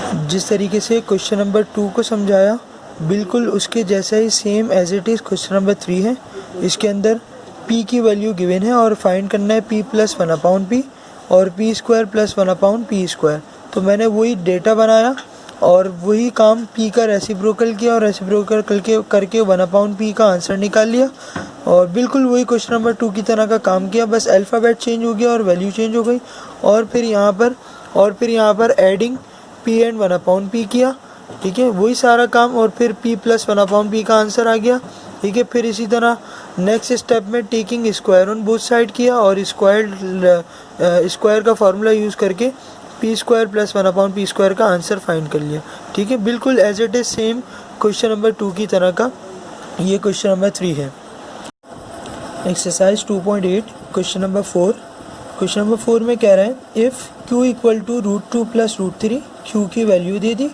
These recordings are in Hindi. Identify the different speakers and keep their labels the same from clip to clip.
Speaker 1: जिस तरीके से क्वेश्चन नंबर 2 को समझाया बिल्कुल उसके जैसा ही same as it is question number 3 है। इसके अंदर p की वैल्यू गिवन है और फाइंड करना है p प्लस 1/p और p square plus 1/p square. तो मैंने वही डेटा बनाया और वही काम p का रेसिप्रोकल किया और रेसिप्रोकल करके 1/p का आंसर निकाल लिया और बिल्कुल वही क्वेश्चन नंबर 2 की तरह का काम किया, बस अल्फ़ाबेट चेंज हो गया और वैल्यू चेंज हो गई। और फिर यहाँ पर एडिंग p एंड 1/p किया, ठीक है, वही सारा काम। और फिर p प्लस 1/p का आंसर आ गया, ठीक है। फिर इसी तरह नेक्स्ट स्टेप में taking square on both side किया और स्क्वायर का फार्मूला यूज़ करके p square plus 1/p square का आंसर फाइंड कर लिया, ठीक है। बिल्कुल as it is same question number 2 की तरह का ये क्वेश्चन नंबर 3 है। Exercise 2.8 question number 4। Question number 4 में कह रहा है if q equal to √2 plus √3, q की वैल्यू दे दी,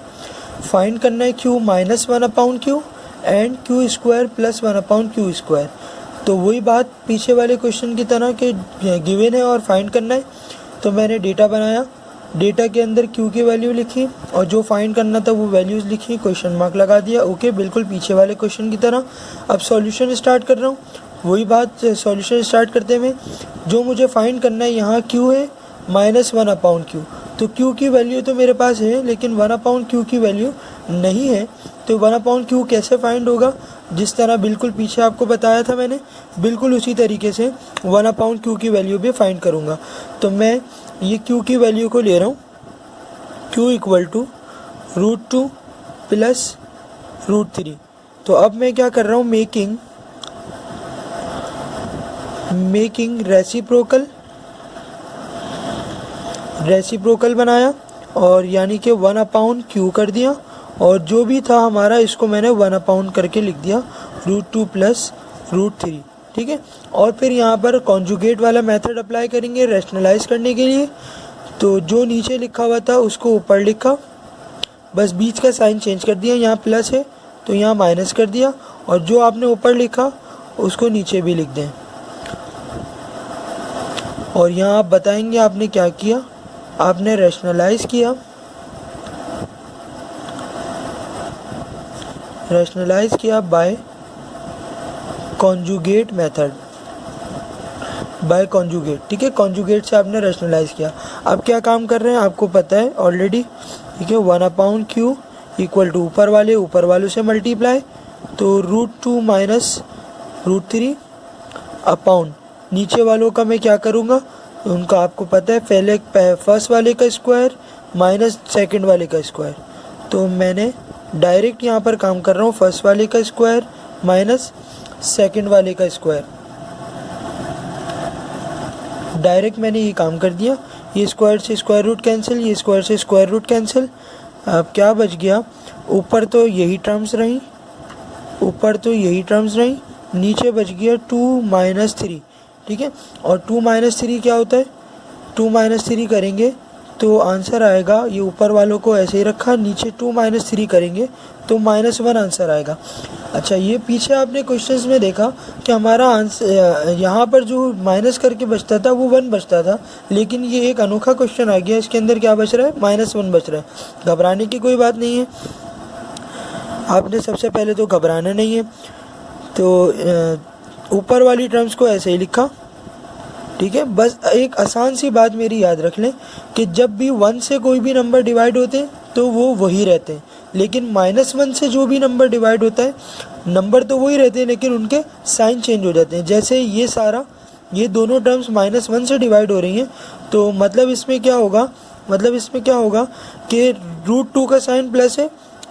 Speaker 1: फाइंड करना है q minus 1/q and q square plus 1/q square. तो वही बात पीछे वाले क्वेश्चन की तरह के गिवन है और फाइंड करना है। तो मैंने डेटा बनाया, डेटा के अंदर q की वैल्यू लिखी और जो फाइंड करना था वो वैल्यूज़ लिखी, क्वेश्चन मार्क लगा दिया, ओके, बिल्कुल पीछे वाले क्वेश्चन की तरह। अब सॉल्यूशन स्टार्ट कर रहा हूँ, वही बात सॉल्यूशन स्टार्ट करते हुए जो मुझे फाइंड करना है यहाँ q है माइनस 1/q। तो q की वैल्यू तो मेरे पास है लेकिन 1/q की वैल्यू नहीं है। तो 1/q कैसे फाइंड होगा, जिस तरह बिल्कुल पीछे आपको बताया था मैंने, बिल्कुल उसी तरीके से 1/q की वैल्यू भी फाइंड करूँगा। तो मैं ये q की वैल्यू को ले रहा हूँ, q इक्वल टू √2 प्लस √3। तो अब मैं क्या कर रहा हूँ, मेकिंग रेसिप्रोकल बनाया और यानी कि 1/q कर दिया और जो भी था हमारा इसको मैंने 1/q करके लिख दिया √2 प्लस √3, ठीक है। और फिर यहाँ पर कॉन्जुगेट वाला मेथड अप्लाई करेंगे रैशनलाइज करने के लिए। तो जो नीचे लिखा हुआ था उसको ऊपर लिखा, बस बीच का साइन चेंज कर दिया, यहाँ प्लस है तो यहाँ माइनस कर दिया और जो आपने ऊपर लिखा उसको नीचे भी लिख दें। और यहाँ आप बताएंगे आपने क्या किया, आपने रैशनलाइज किया बाय कॉन्जुगेट, ठीक है। कॉन्जुगेट से आपने रैशनलाइज किया। अब क्या काम कर रहे हैं आपको पता है ऑलरेडी, ठीक है। 1/q इक्वल टू ऊपर वालों से मल्टीप्लाई, तो √2 माइनस √3 अपॉन नीचे वालों का मैं क्या करूँगा, उनका आपको पता है पहले फर्स्ट वाले का स्क्वायर माइनस सेकंड वाले का स्क्वायर। तो मैंने डायरेक्ट यहाँ पर काम कर रहा हूँ, फर्स्ट वाले का स्क्वायर माइनस सेकंड वाले का स्क्वायर, डायरेक्ट मैंने ये काम कर दिया। ये स्क्वायर से स्क्वायर रूट कैंसिल, ये स्क्वायर से स्क्वायर रूट कैंसिल। अब क्या बच गया, ऊपर तो यही टर्म्स रही, नीचे बच गया 2 - 3, ठीक है। और 2 - 3 क्या होता है, 2 - 3 करेंगे तो आंसर आएगा, ये ऊपर वालों को ऐसे ही रखा, नीचे 2 - 3 करेंगे तो -1 आंसर आएगा। अच्छा, ये पीछे आपने क्वेश्चंस में देखा कि हमारा आंसर यहाँ पर जो माइनस करके बचता था वो 1 बचता था, लेकिन ये एक अनोखा क्वेश्चन आ गया, इसके अंदर क्या बच रहा है, -1 बच रहा है। घबराने की कोई बात नहीं है, आपने सबसे पहले तो घबराना नहीं है। तो ऊपर वाली टर्म्स को ऐसे ही लिखा, ठीक है। बस एक आसान सी बात मेरी याद रख लें कि जब भी 1 से कोई भी नंबर डिवाइड होते हैं तो वो वही रहते हैं, लेकिन -1 से जो भी नंबर डिवाइड होता है नंबर तो वही रहते हैं लेकिन उनके साइन चेंज हो जाते हैं। जैसे ये दोनों टर्म्स -1 से डिवाइड हो रही हैं, तो मतलब इसमें क्या होगा कि √2 का साइन प्लस है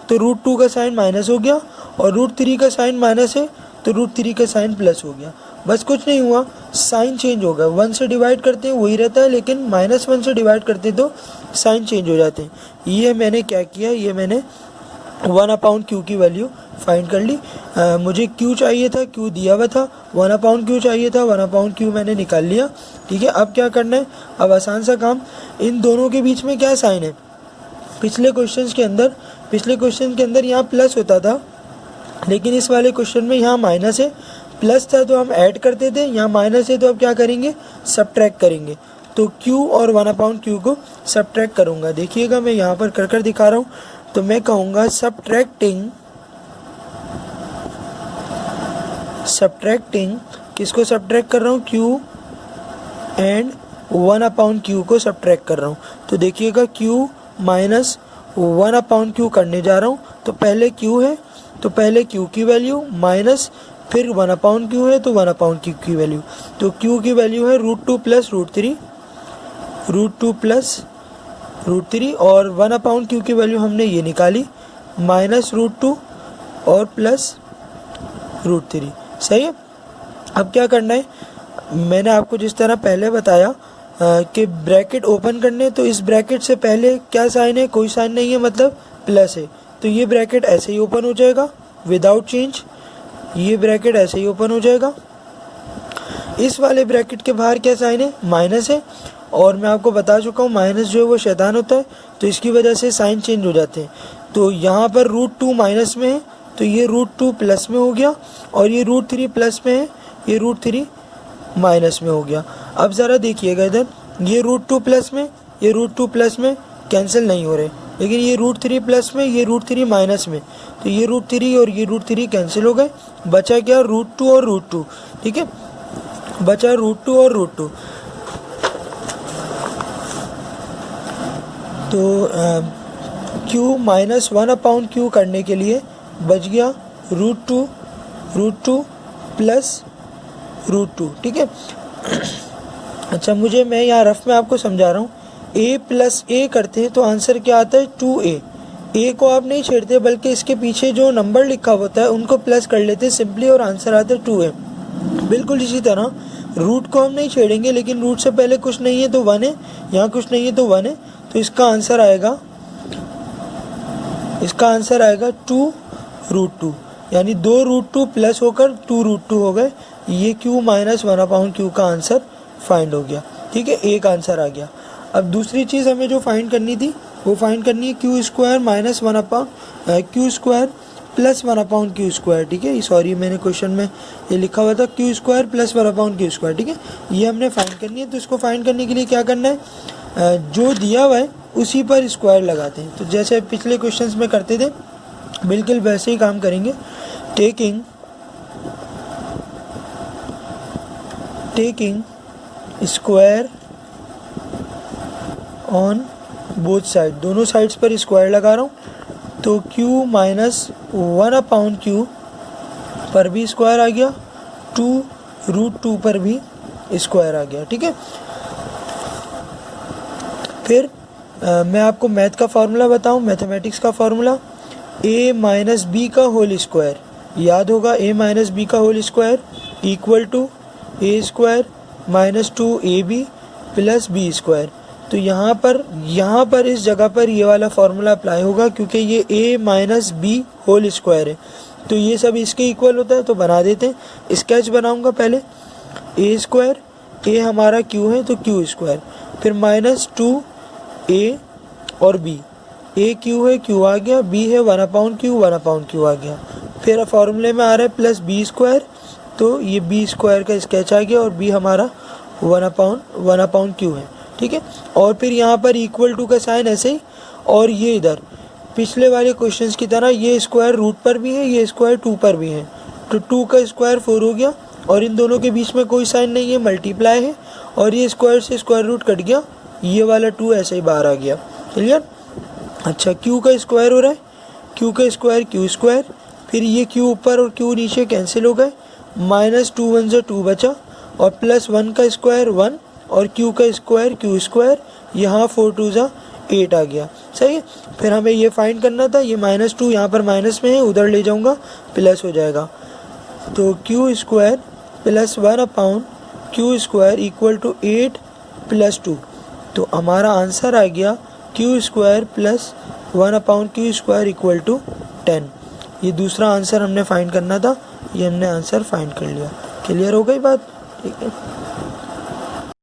Speaker 1: तो √2 का साइन माइनस हो गया और √3 का साइन माइनस है तो √3 का साइन प्लस हो गया। बस कुछ नहीं हुआ, साइन चेंज होगा। 1 से डिवाइड करते हैं वही रहता है, लेकिन -1 से डिवाइड करते हैं तो साइन चेंज हो जाते हैं। ये मैंने क्या किया, ये मैंने 1/q की वैल्यू फाइंड कर ली। मुझे q चाहिए था, q दिया हुआ था, 1/q चाहिए था, 1/q मैंने निकाल लिया, ठीक है। अब क्या करना है, अब आसान सा काम, इन दोनों के बीच में क्या साइन है, पिछले क्वेश्चन के अंदर यहाँ प्लस होता था, लेकिन इस वाले क्वेश्चन में यहाँ माइनस है। प्लस था तो हम ऐड करते थे, यहाँ माइनस है तो अब क्या करेंगे, सब्ट्रैक्ट करेंगे। तो q और 1/q को सब्ट्रैक्ट करूँगा। देखिएगा मैं यहाँ पर कर दिखा रहा हूँ। तो मैं कहूँगा सब्ट्रैक्टिंग किसको सब्ट्रैक्ट कर रहा हूँ, q एंड 1/q को सब्ट्रैक्ट कर रहा हूँ। तो देखिएगा q माइनस 1/q करने जा रहा हूँ। तो पहले q है तो पहले q की वैल्यू माइनस फिर 1/q है तो 1/q की वैल्यू। तो q की वैल्यू है √2 प्लस √3 और 1/q की वैल्यू हमने ये निकाली माइनस √2 और प्लस √3। सही है। अब क्या करना है, मैंने आपको जिस तरह पहले बताया कि ब्रैकेट ओपन करने, तो इस ब्रैकेट से पहले क्या साइन है, कोई साइन नहीं है, मतलब प्लस है। तो ये ब्रैकेट ऐसे ही ओपन हो जाएगा विदाउट चेंज, ये ब्रैकेट ऐसे ही ओपन हो जाएगा। इस वाले ब्रैकेट के बाहर क्या साइन है, माइनस है, और मैं आपको बता चुका हूँ माइनस जो है वो शैतान होता है, तो इसकी वजह से साइन चेंज हो जाते हैं। तो यहाँ पर √2 माइनस में है तो ये √2 प्लस में हो गया, और ये √3 प्लस में है, ये √3 माइनस में हो गया। अब ज़रा देखिएगा इधर, ये √2 प्लस में, ये √2 प्लस में कैंसिल नहीं हो रहे, लेकिन ये √3 प्लस में, ये √3 माइनस में, तो ये √3 और ये √3 कैंसिल हो गए। बचा क्या, √2 और √2। ठीक है, बचा √2 और √2। तो q माइनस 1/q करने के लिए बच गया √2 प्लस √2। ठीक है। अच्छा, मैं यहाँ रफ में आपको समझा रहा हूँ। a प्लस a करते हैं तो आंसर क्या आता है, 2a। a को आप नहीं छेड़ते बल्कि इसके पीछे जो नंबर लिखा होता है उनको प्लस कर लेते हैं सिंपली, और आंसर आता है 2a। बिल्कुल इसी तरह रूट को हम नहीं छेड़ेंगे, लेकिन रूट से पहले कुछ नहीं है तो 1 है, यहाँ कुछ नहीं है तो 1 है, तो इसका आंसर आएगा 2√2, यानी 2√2 प्लस होकर 2√2 हो गए। ये q माइनस 1/q का आंसर फाइंड हो गया। ठीक है, एक आंसर आ गया। अब दूसरी चीज़ हमें जो फाइंड करनी थी वो फाइंड करनी है q² minus q² plus 1/q²। ठीक है, सॉरी मैंने क्वेश्चन में ये लिखा हुआ था q² प्लस 1/q²। ठीक है, ये हमने फाइंड करनी है। तो इसको फाइंड करने के लिए क्या करना है, जो दिया हुआ है उसी पर स्क्वायर लगाते हैं। तो जैसे पिछले क्वेश्चंस में करते थे बिल्कुल वैसे ही काम करेंगे। Taking square on both side, दोनों साइड्स पर स्क्वायर लगा रहा हूँ। तो q माइनस 1/q पर भी स्क्वायर आ गया, 2√2 पर भी स्क्वायर आ गया। ठीक है, फिर मैं आपको मैथ का फार्मूला बताऊं, मैथमेटिक्स का फार्मूला, a माइनस बी का होल स्क्वायर, याद होगा a माइनस बी का whole square equal to a² minus 2ab plus b²। तो यहाँ पर इस जगह पर ये वाला फार्मूला अप्लाई होगा, क्योंकि ये a minus B whole square है, तो ये सब इसके इक्वल होता है। तो बना देते हैं, स्केच बनाऊंगा पहले। a² a हमारा q है तो q², फिर माइनस 2a और b, a q है q आ गया, b है 1/q आ गया। फिर फार्मूले में आ रहा है प्लस b², तो ये b² का स्केच आ गया, और b हमारा 1/q है। ठीक है, और फिर यहाँ पर इक्वल टू का साइन ऐसे ही, और ये इधर पिछले वाले क्वेश्चंस की तरह ये स्क्वायर रूट पर भी है, ये स्क्वायर 2 पर भी है, तो 2 का स्क्वायर 4 हो गया, और इन दोनों के बीच में कोई साइन नहीं है, मल्टीप्लाई है, और ये स्क्वायर से स्क्वायर रूट कट गया, ये वाला 2 ऐसे ही बाहर आ गया। क्लियर। अच्छा, q का स्क्वायर हो रहा है, q का स्क्वायर q², फिर ये q ऊपर और q नीचे कैंसिल हो गए, माइनस 2 1 से 2 बचा, और प्लस 1 का स्क्वायर 1, और q का स्क्वायर q², यहाँ 4 2 जा 8 आ गया। सही है, फिर हमें ये फाइंड करना था, ये -2 यहाँ पर माइनस में है, उधर ले जाऊँगा प्लस हो जाएगा। तो q² plus 1/q² equal to 8 plus 2, तो हमारा आंसर आ गया q² plus 1/q² equal to 10। ये दूसरा आंसर हमने फाइंड करना था, ये हमने आंसर फाइंड कर लिया। क्लियर हो गई बात। ठीक है।